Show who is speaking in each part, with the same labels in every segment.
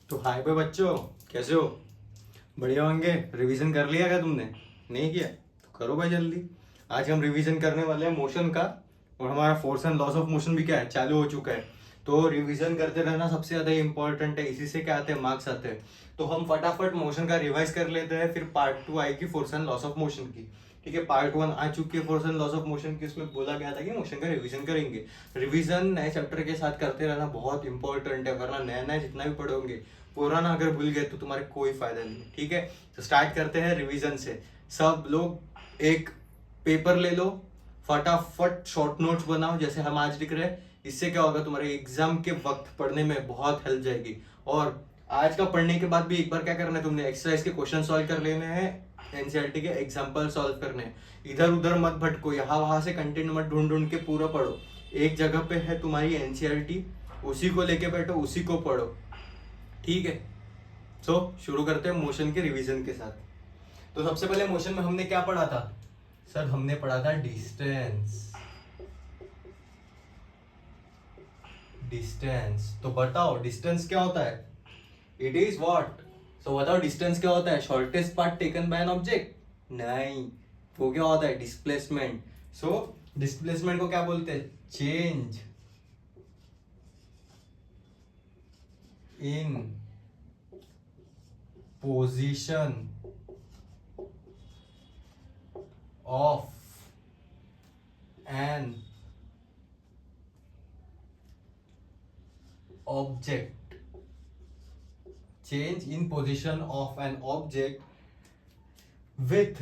Speaker 1: तो हाय पे बच्चों, कैसे हो? बढ़िया होंगे। रिवीजन कर लिया क्या तुमने? नहीं किया तो करो भाई जल्दी। आज हम रिवीजन करने वाले हैं मोशन का। और हमारा force and loss of motion भी क्या है, चालू हो चुका है। तो रिवीजन करते रहना सबसे ज्यादा इंपॉर्टेंट है, इसी से क्या आते हैं, मार्क्स आते हैं। तो हम फटाफट मोशन का रिवाइज कर लेते हैं, फिर पार्ट 2 आएगी force and loss of motion की। ठीक है, पार्ट 1 आ चुकी है force and loss of motion की, उसमें बोला गया था कि मोशन का रिवीजन करेंगे। रिवीजन नए चैप्टर के साथ करते रहना बहुत इंपॉर्टेंट है, वरना नया नया जितना भी पढ़ोगे, पुराना अगर भूल गए तो तुम्हारे कोई फायदा नहीं है। ठीक है, तो स्टार्ट करते हैं रिवीजन से। सब लोग एक पेपर ले लो, फटाफट शॉर्ट नोट्स बनाओ जैसे हम आज लिख रहे हैं। इससे क्या होगा, तुम्हारे एग्जाम के वक्त पढ़ने में बहुत हेल्प जाएगी। और आज का पढ़ने के बाद भी एक बार क्या करना है, तुमने एक्सरसाइज के क्वेश्चन सॉल्व कर लेने हैं, एनसीईआरटी के एग्जाम्पल सॉल्व करने हैं। इधर उधर मत भटको, यहाँ वहां से कंटेंट मत ढूंढ ढूंढ के पूरा पढ़ो। एक जगह पे है तुम्हारी एनसीईआरटी, उसी को लेके बैठो, उसी को पढ़ो। ठीक है, सो शुरू करते हैं मोशन के रिवीजन के साथ। तो सबसे पहले मोशन में हमने क्या पढ़ा था? सर हमने पढ़ा था डिस्टेंस। डिस्टेंस तो बताओ डिस्टेंस क्या होता है? It is what? सो बताओ डिस्टेंस क्या होता है? Shortest path taken by an object? नहीं, वो क्या होता है? डिस्प्लेसमेंट। सो डिस्प्लेसमेंट को क्या बोलते हैं? Change in position of an object. change in position of an object with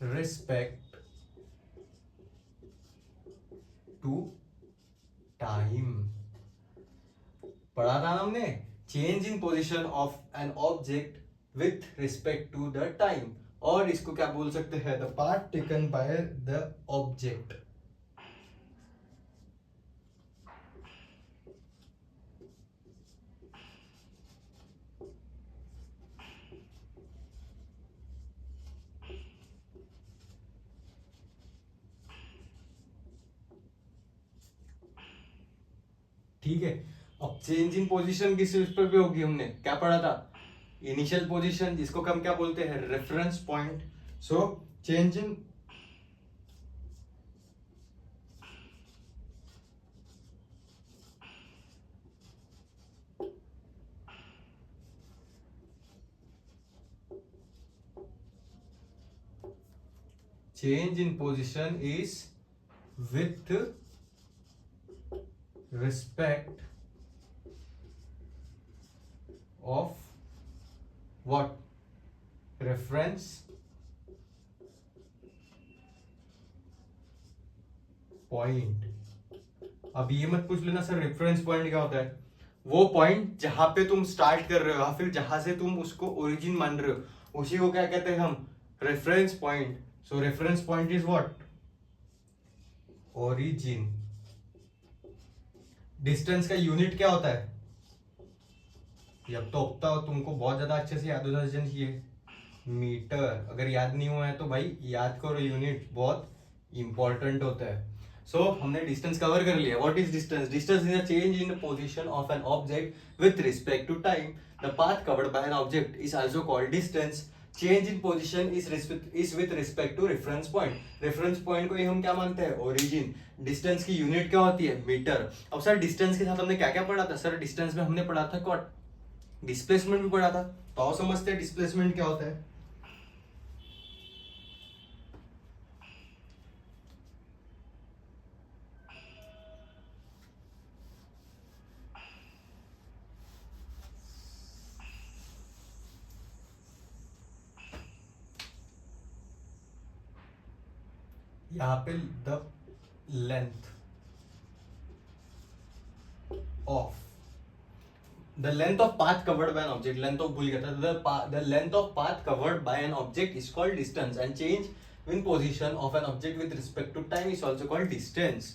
Speaker 1: respect to time। पढ़ा था ना हमने, change in position of an object with respect to the time. और इसको क्या बोल सकते हैं? The part taken by the object. ठीक है, अब चेंज इन पोजीशन किस चीज पर भी होगी? हमने क्या पढ़ा था? इनिशियल पोजीशन, जिसको हम क्या बोलते हैं? Reference point. So change in change in position is with respect of what? Reference point। अब ये मत पूछ लेना सर रेफरेंस पॉइंट क्या होता है। वो पॉइंट जहां पे तुम स्टार्ट कर रहे हो या फिर जहां से तुम उसको ओरिजिन मान रहे हो, उसी को क्या कहते हैं हम? Reference point. So reference point is what? Origin. Distance का यूनिट क्या होता है? अब तो तुमको बहुत ज्यादा अच्छे से याद होना चाहिए, मीटर। अगर याद नहीं हुआ है तो भाई याद करो, यूनिट बहुत इंपॉर्टेंट होता है। सो हमने डिस्टेंस कवर कर लिया। What is distance? Distance is a change in the position of an object with respect to time. The path covered by an object is also called distance. Change in position is with respect to reference point. Reference point को ही हम क्या मानते हैं? Origin. Distance की unit क्या होती है? मीटर। अब सर डिस्टेंस के साथ हमने क्या क्या पढ़ा था? सर डिस्टेंस में हमने पढ़ा था कॉट, डिस्प्लेसमेंट भी पढ़ा था। तो आओ समझते हैं डिस्प्लेसमेंट क्या होता है। यहाँ पे the length of, the length of path covered by an object, length of भूल गया था, the length of path covered by an object is called distance and change in position of an object with respect to time is also called distance.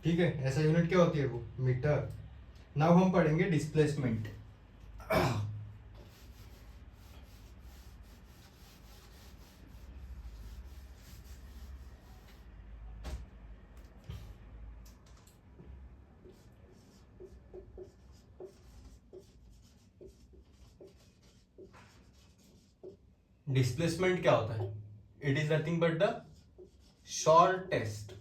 Speaker 1: ठीक है, ऐसा unit क्या होती है? वो मीटर। नाउ हम पढ़ेंगे डिस्प्लेसमेंट। डिस्प्लेसमेंट क्या होता है? It is nothing but the shortest,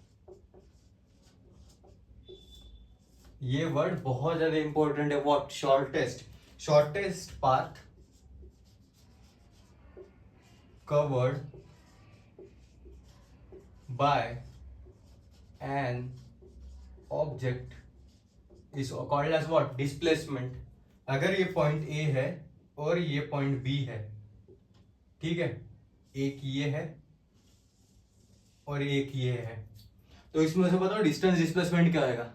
Speaker 1: ये वर्ड बहुत ज्यादा इंपॉर्टेंट है। What? Shortest, shortest path covered by an object is called as what? Displacement. अगर ये पॉइंट ए है और ये पॉइंट बी है, ठीक है, एक ये है और एक ये है, तो इसमें से बताओ डिस्टेंस डिस्प्लेसमेंट क्या आएगा?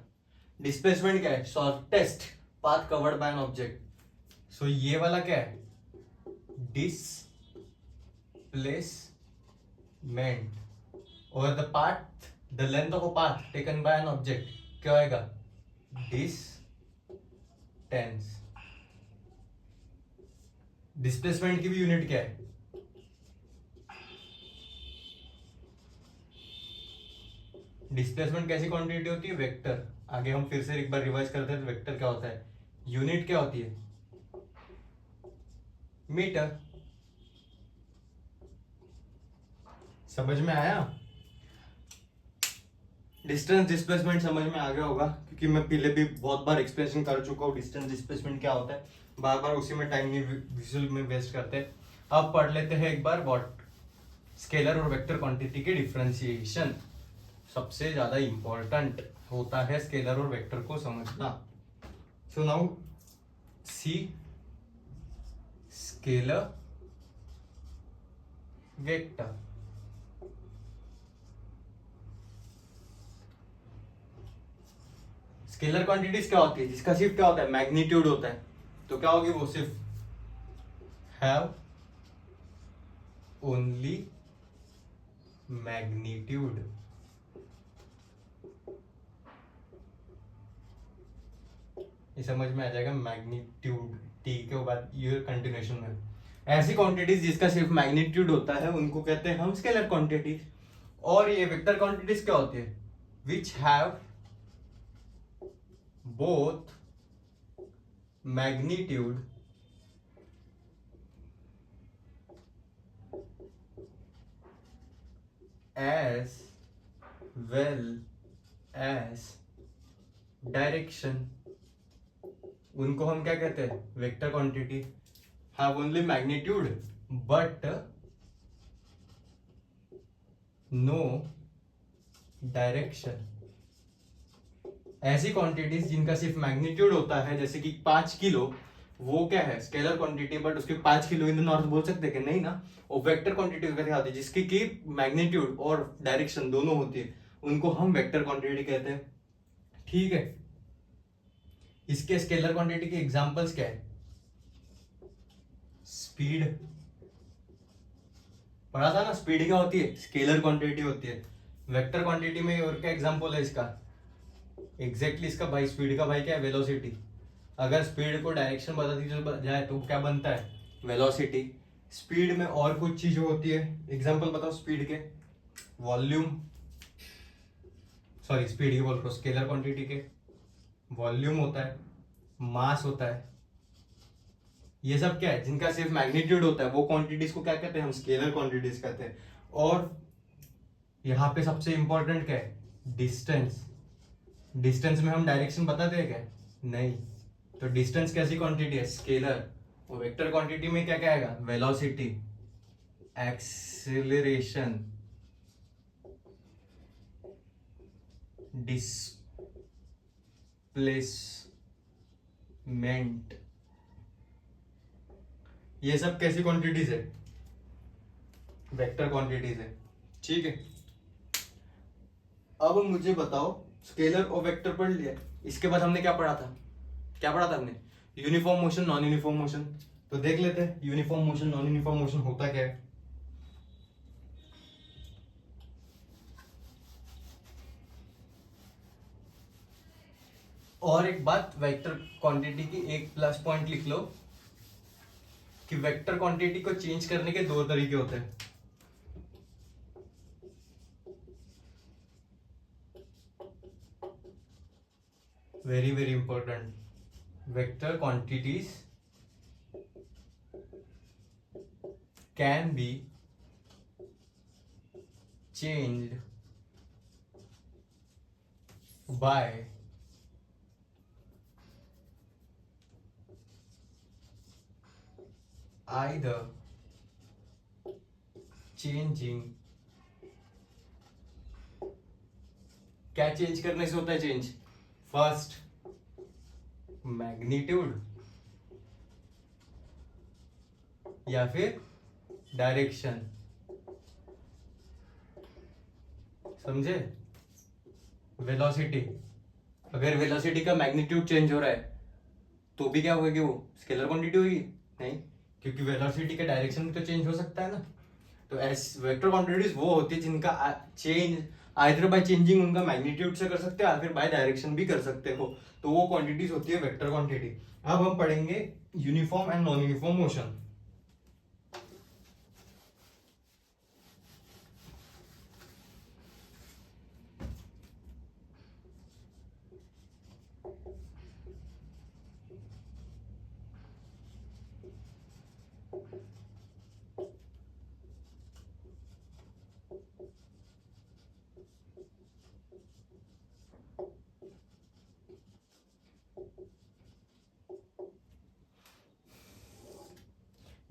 Speaker 1: डिस्प्लेसमेंट क्या है? Shortest path covered by an object. So ये वाला क्या है? डिस्प्लेसमेंट। और the path, the length of a path taken by an object क्या आएगा? डिस्टेंस। डिस्प्लेसमेंट की भी यूनिट क्या है? डिस्प्लेसमेंट कैसी क्वांटिटी होती है? वेक्टर। आगे हम फिर से एक बार रिवाइज करते हैं तो वेक्टर क्या होता है? यूनिट क्या होती है? मीटर। समझ में आया? डिस्टेंस डिस्प्लेसमेंट समझ में आ गया होगा, क्योंकि मैं पहले भी बहुत बार एक्सप्लेनेशन कर चुका हूँ डिस्टेंस डिस्प्लेसमेंट क्या होता है। बार बार उसी में टाइम नहीं विजुअल में वेस्ट करते हैं। अब पढ़ लेते हैं एक बार व्हाट स्केलर और वेक्टर क्वांटिटी के डिफरेंशिएशन। सबसे ज्यादा इंपॉर्टेंट होता है स्केलर और वेक्टर को समझना। So now see scalar vector. Scalar quantities क्या होती है? जिसका सिर्फ क्या होता है? मैग्नीट्यूड होता है। तो क्या होगी वो? सिर्फ हैव ओनली मैग्नीट्यूड। ये समझ में आ जाएगा? मैग्नीट्यूड, टी के बाद ये कंटिन्यूएशन में। ऐसी क्वांटिटीज जिसका सिर्फ मैग्नीट्यूड होता है उनको कहते हैं हम स्केलर क्वांटिटीज। और ये वेक्टर क्वांटिटीज क्या होती है? Which have both magnitude as well as direction। उनको हम क्या कहते हैं? Vector quantity. Have only magnitude but no direction. ऐसी क्वांटिटीज जिनका सिर्फ मैग्नीट्यूड होता है, जैसे कि 5 किलो, वो क्या है? स्केलर क्वांटिटी, बट उसके 5 किलो इन द नॉर्थ बोल सकते हैं कि नहीं ना? और वेक्टर क्वांटिटी क्या होती है? जिसकी की मैग्नीट्यूड और डायरेक्शन दोनों होती है, उनको हम वेक्टर क्वांटिटी कहते हैं। ठीक है, इसके स्केलर क्वांटिटी के एग्जांपल्स क्या है? स्पीड पढ़ा था ना? स्पीड क्या होती है? स्केलर क्वांटिटी होती है। वेक्टर क्वांटिटी में और क्या एग्जांपल है इसका? एग्जैक्टली इसका भाई, स्पीड का भाई क्या है? वेलोसिटी। अगर स्पीड को डायरेक्शन बता दी जाए तो क्या बनता है? वेलोसिटी। स्पीड में और कुछ चीजें होती है, एग्जांपल बताओ स्पीड के। वॉल्यूम, सॉरी स्पीड ही बोल रहा हूँ, स्केलर क्वांटिटी के वॉल्यूम होता है, मास होता है। ये सब क्या है? जिनका सिर्फ मैग्नीट्यूड होता है वो क्वांटिटीज को क्या कहते हैं? हम स्केलर क्वांटिटीज कहते हैं। और यहाँ पे सबसे इंपॉर्टेंट क्या है? डिस्टेंस। डिस्टेंस में हम डायरेक्शन बताते हैं क्या? नहीं। तो डिस्टेंस कैसी क्वांटिटी है? स्केलर। और वेक्टर क्वांटिटी में क्या क्या आएगा? Velocity, acceleration, displacement. ये सब कैसी क्वांटिटीज है? वेक्टर क्वांटिटीज है। ठीक है, अब मुझे बताओ, स्केलर और वेक्टर पढ़ लिया, इसके बाद हमने क्या पढ़ा था? क्या पढ़ा था हमने? Uniform motion, non uniform motion. तो देख लेते हैं uniform motion non uniform motion होता क्या है। और एक बात, वेक्टर क्वांटिटी की एक प्लस पॉइंट लिख लो कि वेक्टर क्वांटिटी को चेंज करने के दो तरीके होते हैं। Very very important, vector quantities can be changed by either changing, क्या चेंज करने से होता है चेंज? फर्स्ट मैग्नीट्यूड या फिर डायरेक्शन, समझे? वेलोसिटी, अगर वेलोसिटी का मैग्नीट्यूड चेंज हो रहा है तो भी क्या होगी? वो स्केलर क्वांटिटी होगी? नहीं, क्योंकि वेलोसिटी का डायरेक्शन भी तो चेंज हो सकता है ना। तो वेक्टर क्वांटिटीज वो होती है जिनका चेंज आइदर बाय चेंजिंग उनका मैग्नीट्यूड से कर सकते हो या फिर बाय डायरेक्शन भी कर सकते हो, तो वो क्वांटिटीज होती है वेक्टर क्वांटिटी। अब हम पढ़ेंगे uniform and non uniform motion.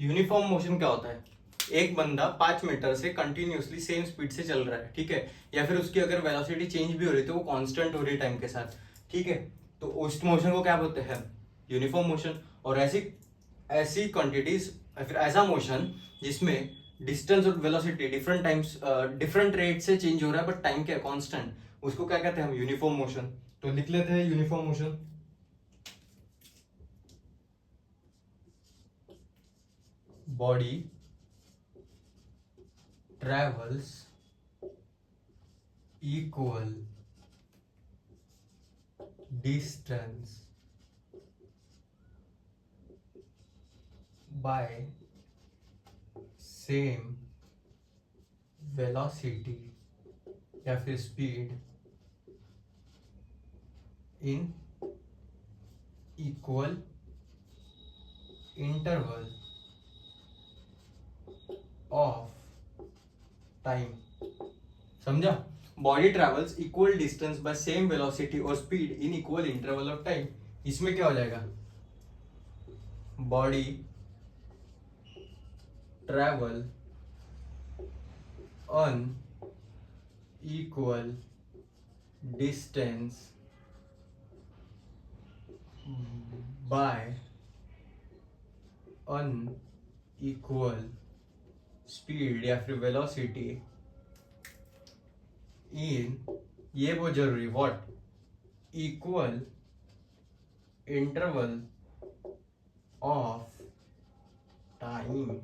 Speaker 1: Uniform motion क्या होता है? एक बंदा 5 मीटर से कंटिन्यूसली सेम स्पीड से चल रहा है, ठीक है, या फिर उसकी अगर वेलोसिटी चेंज भी हो रही है तो वो कांस्टेंट हो रही है टाइम के साथ, ठीक है, तो उस मोशन को क्या बोलते हैं? Uniform motion. और ऐसी ऐसी क्वांटिटीज फिर ऐसा मोशन जिसमें डिस्टेंस और velocity different times different rate से चेंज हो रहा है बट टाइम क्या है? कांस्टेंट, उसको क्या कहते हैं हम? Uniform motion. तो लिख लेते हैं uniform motion. Body travels equal distance by same velocity या फिर speed in equal interval of time. समझा? Body travels equal distance by same velocity और speed in equal interval of time. इसमें क्या हो जाएगा? Body travel on equal distance by unequal speed या फिर वेलोसिटी इन, ये बहुत जरूरी, what? Equal interval of time.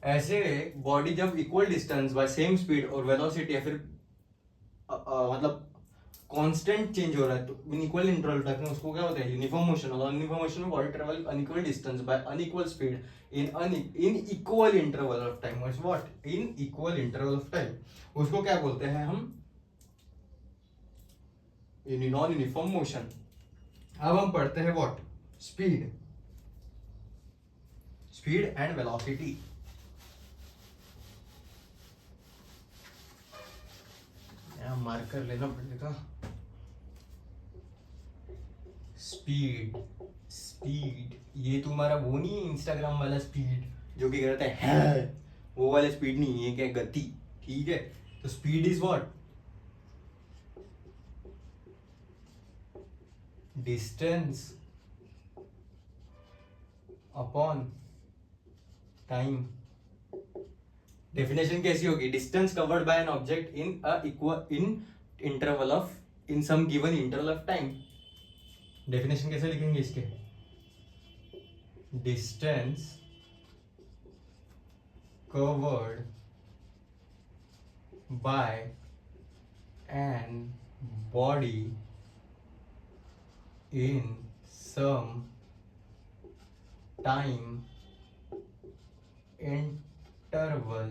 Speaker 1: ऐसे बॉडी जब equal distance by same speed और वेलोसिटी या फिर मतलब कांस्टेंट चेंज हो रहा है तो इन इक्वल इंटरवल तक में, उसको क्या होता है? Uniform motion. और यूनिफॉर्म मोशन में body travel unequal distance by unequal speed in equal interval of time. What? In equal interval of time. उसको क्या बोलते हैं हम? Non uniform motion. अब हम पढ़ते हैं what? Speed, speed and velocity. Marker लेना पड़ेगा। स्पीड, स्पीड ये तुम्हारा वो नहीं है इंस्टाग्राम वाला स्पीड जो कि करता है, वो वाला स्पीड नहीं है, क्या गति, ठीक है? तो speed is what? Distance upon time. Definition कैसी होगी? Distance covered by an object in a equal in interval of in some given interval of time. Definition कैसे लिखेंगे इसके? Distance covered by an body in some time interval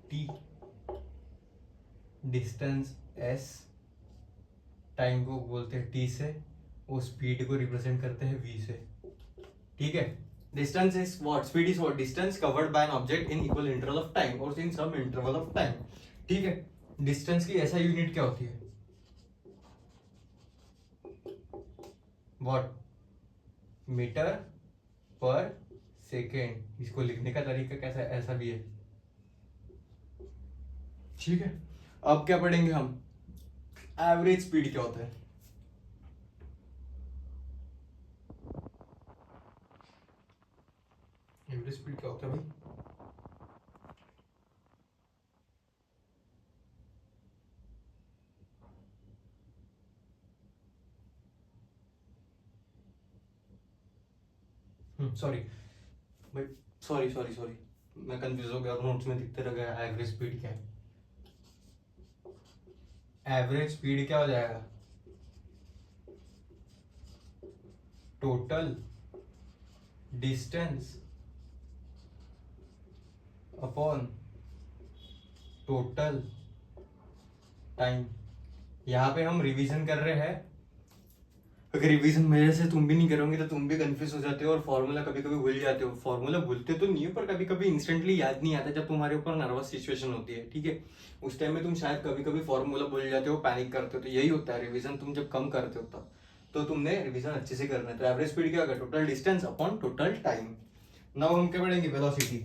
Speaker 1: t. Distance s, time को बोलते हैं T से, वो speed को represent करते हैं वी से, ठीक है? Distance is what, speed is what, distance covered by an object in equal interval of time और इन सम इंटरवल ऑफ टाइम। ठीक है, डिस्टेंस की ऐसा यूनिट क्या होती है, व्हाट, मीटर पर सेकेंड। इसको लिखने का तरीका कैसा है, ऐसा भी है। ठीक है, अब क्या पढ़ेंगे हम, एवरेज स्पीड क्या होता है। एवरेज स्पीड क्या होता है भाई, सॉरी भाई, सॉरी सॉरी सॉरी, मैं कंफ्यूज हो गया, नोट्स में दिखते रह गया। एवरेज स्पीड क्या है, एवरेज स्पीड क्या हो जाएगा, total distance upon total time. यहाँ पे हम रिवीजन कर रहे हैं। अगर रिवीजन मेरे से तुम भी नहीं करोगे तो तुम भी कंफ्यूज हो जाते हो और फॉर्मूला कभी कभी भूल जाते हो। फॉर्मूला भूलते तो नहीं हो, पर कभी कभी इंस्टेंटली याद नहीं आता जब तुम्हारे ऊपर नर्वस सिचुएशन होती है। ठीक है, उस टाइम में तुम शायद कभी कभी फॉर्मूला भूल जाते हो, पैनिक करते हो। तो यही होता है रिवीजन, तुम जब कम करते हो तब। तो तुमने रिवीजन अच्छे से करना है। तो एवरेज स्पीड क्या होगा, total distance upon total time. Now हम क्या पढ़ेंगे, वेलोसिटी।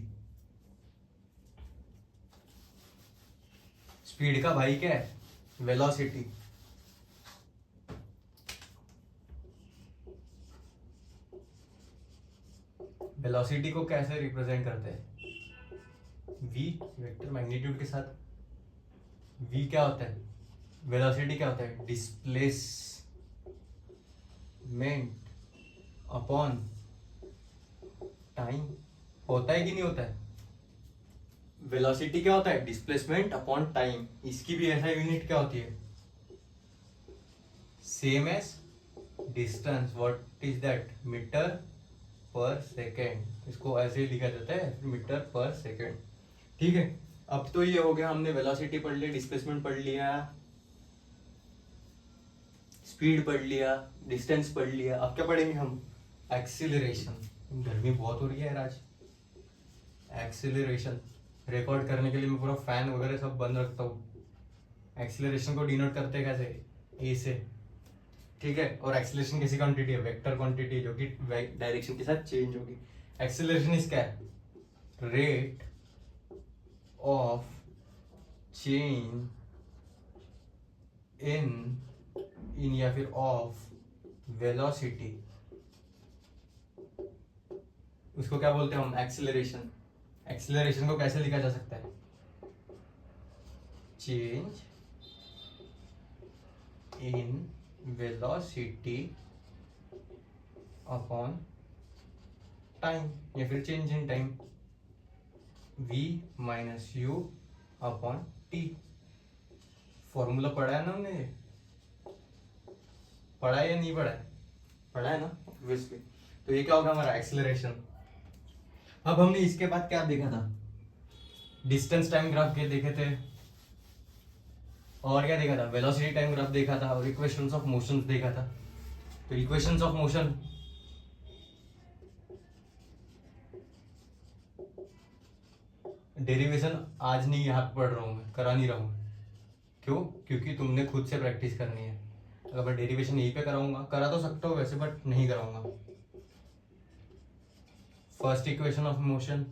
Speaker 1: स्पीड का भाई क्या है, वेलोसिटी। वेलोसिटी को कैसे रिप्रेजेंट करते हैं, v वेक्टर मैग्नीट्यूड के साथ। v क्या होता है, वेलोसिटी क्या होता है, डिस्प्लेसमेंट अपॉन टाइम। होता है कि नहीं होता है, वेलोसिटी क्या होता है, डिस्प्लेसमेंट अपॉन टाइम। इसकी भी ऐसा यूनिट क्या होती है, same as distance. What is that, metre per second. इसको ऐसे ही लिखा जाता है, मीटर पर सेकेंड। ठीक है, अब तो ये हो गया, हमने वेलोसिटी पढ़ लिया, डिस्प्लेसमेंट पढ़ लिया, स्पीड पढ़ लिया, डिस्टेंस पढ़ लिया। अब क्या पढ़ेंगे हम, एक्सीलरेशन। गर्मी बहुत हो रही है यार आज। एक्सीलरेशन रिकॉर्ड करने के लिए मैं पूरा फैन वगैरह सब बंद रखता हूँ। एक्सीलरेशन को डिनोट करते हैं कैसे, ए से। ठीक है, और एक्सीलरेशन कैसी क्वांटिटी है, वेक्टर क्वांटिटी, जो कि डायरेक्शन के साथ चेंज होगी। एक्सीलरेशन इज क्या है, रेट ऑफ चेंज इन या फिर ऑफ वेलोसिटी, उसको क्या बोलते हैं हम, एक्सीलरेशन। एक्सीलरेशन को कैसे लिखा जा सकता है, change in velocity upon time, या फिर change in time, v minus you upon T. Formula पढ़ा है ना हमने, ये पढ़ा है या नहीं पढ़ा है, पढ़ा है ना ऑब्वियसली। तो ये क्या होगा हमारा एक्सीलरेशन। अब हमने इसके बाद क्या देखा था, डिस्टेंस टाइम ग्राफ के देखे थे, और क्या देखा था, वेलोसिटी टाइम ग्राफ देखा था, और इक्वेशंस ऑफ मोशन देखा था। तो इक्वेशंस ऑफ मोशन, डेरिवेशन आज नहीं यहाँ पे पढ़ रहा हूँ, मैं करा नहीं रहा हूँ। क्यों, क्योंकि तुमने खुद से प्रैक्टिस करनी है। अगर मैं डेरिवेशन यहीं पे कराऊंगा, करा तो सकता हूँ वैसे, बट नहीं कराऊंगा। First equation of motion,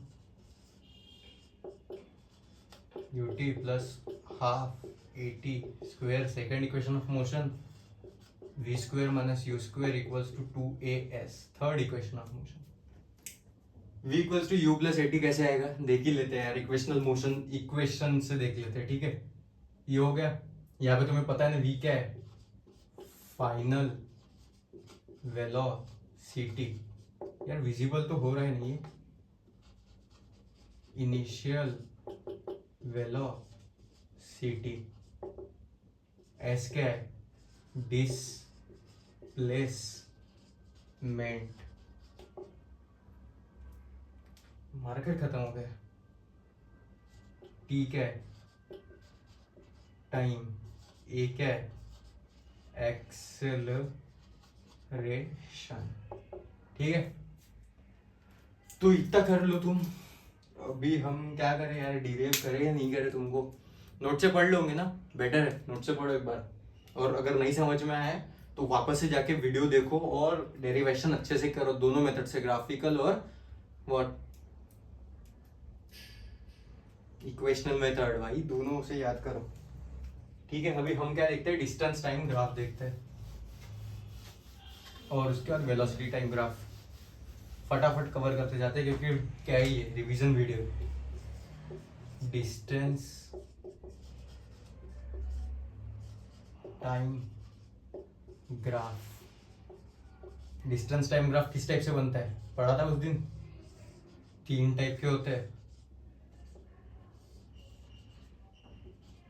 Speaker 1: ut plus half at square. Second equation of motion, v square minus u square equals to 2as। Third equation of motion, v equals to u plus at कैसे आएगा, देख ही लेते हैं यार। Equational motion equation से देख लेते हैं। ठीक है, ये हो गया। यहाँ पे तुम्हें पता है ना v क्या है, फाइनल वेलोसिटी। यार विजिबल तो हो रहा है नहीं, इनिशियल वेलोसिटी। एस क्या है, डिस्प्लेसमेंट। मार्कर खत्म हो गया। टी क्या है, टाइम। ए क्या है, एक्सेलरेशन। ठीक है, तो इतना कर लो तुम। अभी हम क्या करें यार, डिरेव करें या नहीं करें? तुमको नोट से पढ़ लोगे ना, बेटर है नोट से पढ़ो एक बार। और अगर नहीं समझ में आया तो वापस से जाके वीडियो देखो और डेरिवेशन अच्छे से करो, दोनों मेथड से, ग्राफिकल और व्हाट इक्वेशनल मेथड, भाई दोनों से याद करो। ठीक है, अभी हम क्या देखते हैं, डिस्टेंस टाइम ग्राफ देखते हैं और उसके बाद वेलोसिटी टाइम ग्राफ फटाफट कवर करते जाते हैं, क्योंकि क्या ही है, revision video. Distance time graph, distance time graph किस टाइप से बनता है पढ़ा था उस दिन, 3 टाइप के होते हैं।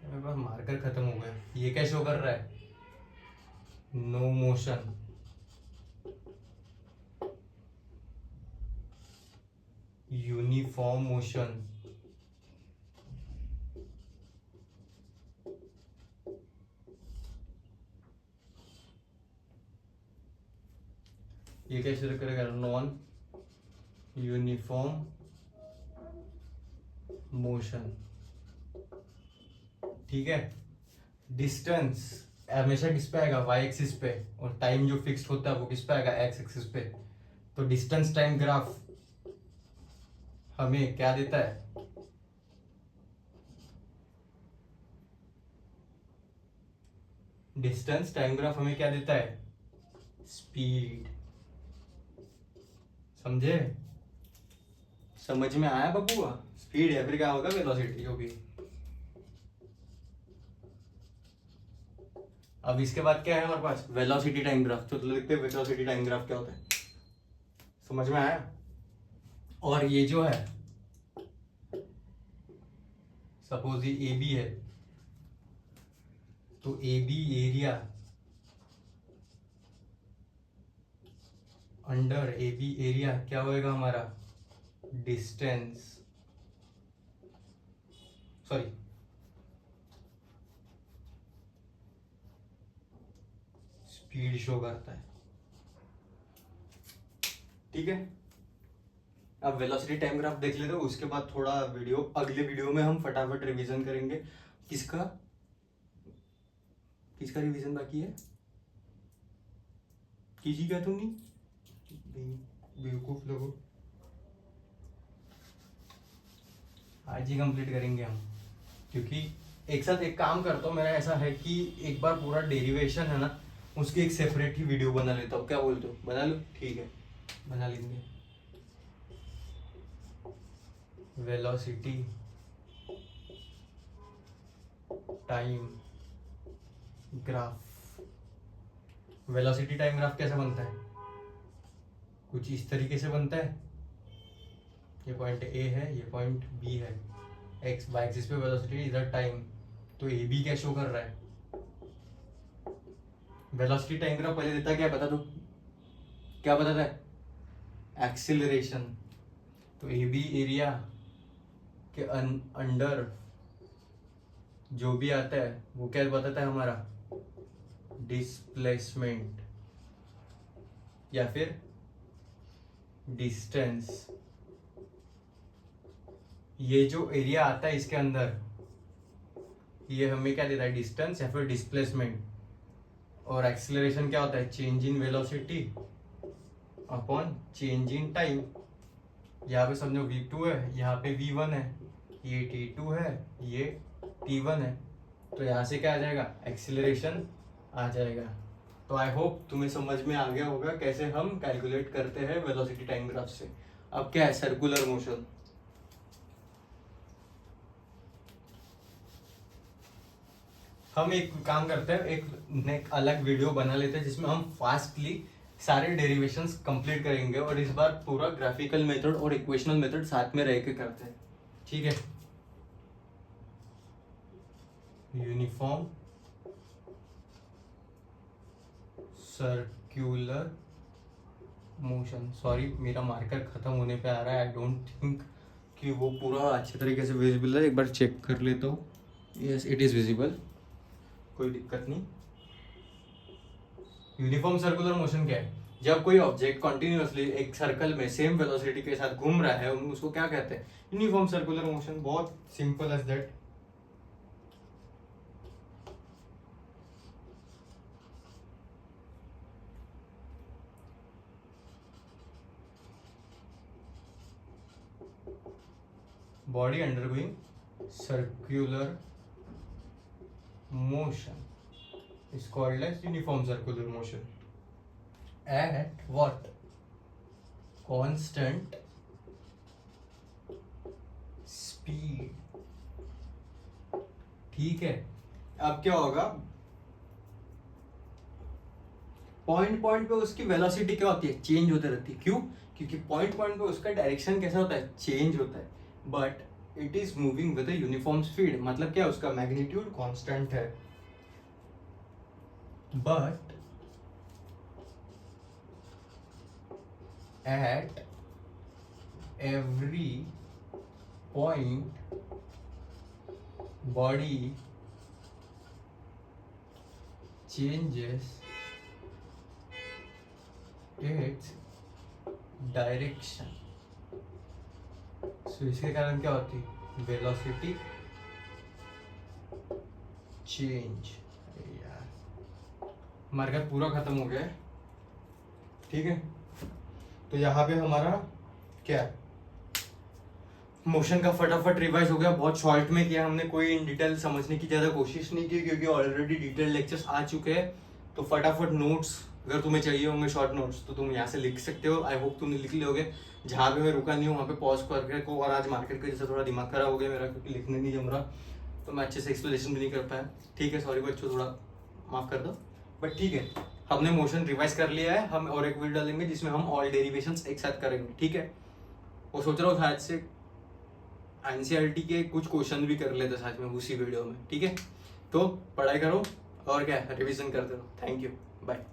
Speaker 1: मेरे पास मार्कर खत्म हो गया। ये क्या शो कर रहा है, नो मोशन, यूनिफॉर्म मोशन, ये कैसे करेगा, नॉन यूनिफॉर्म मोशन। ठीक है, डिस्टेंस हमेशा किस पे आएगा, वाई एक्सिस पे, और टाइम जो फिक्स्ड होता है वो किस पे आएगा, एक्स एक्सिस पे। तो डिस्टेंस टाइम ग्राफ हमें क्या देता है, डिस्टेंस टाइम ग्राफ हमें क्या देता है, स्पीड। समझे, समझ में आया बबुआ? स्पीड है, फिर क्या होगा, वेलोसिटी होगी। अब इसके बाद क्या है हमारे पास, वेलोसिटी टाइम ग्राफ। तो लिखते हैं वेलोसिटी टाइम ग्राफ क्या होता है, समझ में आया? और ये जो है, सपोज ये ए बी है, तो A B area under A B area क्या होएगा हमारा, डिस्टेंस, सॉरी स्पीड शो करता है। ठीक है, अब वेलोसिटी टाइम ग्राफ देख लेते हो, उसके बाद थोड़ा वीडियो, अगले वीडियो में हम फटाफट रिवीजन करेंगे। किसका किसका रिवीजन बाकी है, कीजिए क्या तुम, नहीं बेवकूफ लोगों, आज ही कंप्लीट करेंगे हम, क्योंकि एक साथ एक काम करता हूँ, मेरा ऐसा है कि एक बार पूरा डेरिवेशन है ना, उसकी एक सेपरेट ही वीडियो बना लेता हूँ। क्या बोलते हो, बना लो? ठीक है, बना लेंगे। Velocity time graph, velocity time graph कैसे बनता है, कुछ इस तरीके से बनता है। ये पॉइंट ए है, ये पॉइंट बी है, एक्स वाई एक्सिस पे वेलोसिटी, इधर टाइम। तो ए बी क्या शो कर रहा है, वेलोसिटी टाइम ग्राफ पहले देता है क्या, बता दो क्या बताता है, एक्सीलरेशन। तो ए बी एरिया के अंडर जो भी आता है वो क्या बताता है हमारा, डिस्प्लेसमेंट या फिर डिस्टेंस। ये जो एरिया आता है इसके अंदर, ये हमें क्या देता है, डिस्टेंस या फिर डिस्प्लेसमेंट। और एक्सीलरेशन क्या होता है, change in velocity upon change in time. यहाँ पे समझो v2 है, यहाँ पे v1 है, ये t2 है, ये t1 है। तो यहाँ से क्या आ जाएगा, एक्सीलरेशन आ जाएगा। तो आई होप तुम्हें समझ में आ गया होगा कैसे हम कैलकुलेट करते हैं वेलोसिटी टाइम ग्राफ से। अब क्या है, सर्कुलर मोशन। हम एक काम करते हैं, एक अलग वीडियो बना लेते हैं जिसमें हम फास्टली सारे डेरिवेशंस कंप्लीट करेंगे, और इस बार पूरा ग्राफिकल मेथड और इक्वेशनल मेथड साथ में रह के करते हैं। ठीक है, यूनिफॉर्म सर्कुलर मोशन। सॉरी, मेरा मार्कर खत्म होने पे आ रहा है, आई डोंट थिंक कि वो पूरा अच्छे तरीके से विजिबल है। एक बार चेक कर लेता हूँ, यस इट इज विजिबल, कोई दिक्कत नहीं। यूनिफॉर्म सर्कुलर मोशन क्या है, जब कोई ऑब्जेक्ट कंटिन्यूअसली एक सर्कल में सेम वेलोसिटी के साथ घूम रहा है, उसको क्या कहते हैं? Uniform circular motion. बहुत simple as that. Body undergoing circular motion is called as uniform circular motion at what? Constant speed। ठीक है, अब क्या होगा? पॉइंट पे उसकी वेलोसिटी क्या होती है? चेंज होती रहती है। क्यों? क्योंकि पॉइंट पे उसका डायरेक्शन कैसा होता है? चेंज होता है, but it is moving with a uniform speed. मतलब क्या? उसका मैग्नीट्यूड कांस्टेंट है, but at every point body changes its direction। so इसके कारण क्या होती है? Velocity change. हमारे का पूरा खत्म हो गया है, ठीक है। तो यहाँ पे हमारा क्या मोशन का फटाफट रिवाइज हो गया। बहुत शॉर्ट में किया हमने, कोई इन डिटेल समझने की ज़्यादा कोशिश नहीं की, क्योंकि ऑलरेडी डिटेल लेक्चर्स आ चुके हैं। तो फटाफट नोट्स अगर तुम्हें चाहिए होंगे शॉर्ट नोट्स, तो तुम यहाँ से लिख सकते हो। आई होप तुम लिख लोगे। जहाँ पे मैं रुका नहीं हूँ वहाँ पे पॉज करके को। और आज मार्केट का जैसे थोड़ा दिमाग खराब हो गया मेरा, क्योंकि लिखने नहीं जम रहा, तो मैं अच्छे से एक्सप्लेनेशन भी नहीं कर पाया। ठीक है, सॉरी बच्चों, थोड़ा माफ़ कर दो, बट ठीक है। हमने मोशन रिवाइज कर लिया है। हम और एक वीडियो डालेंगे जिसमें हम ऑल डेरिवेशंस एक साथ करेंगे, ठीक है। वो सोच रहा हूँ शायद से एनसीईआरटी के कुछ क्वेश्चन भी कर लेते साथ में उसी वीडियो में, ठीक है। तो पढ़ाई करो और क्या, रिवीजन करते रहो। Thank you, bye.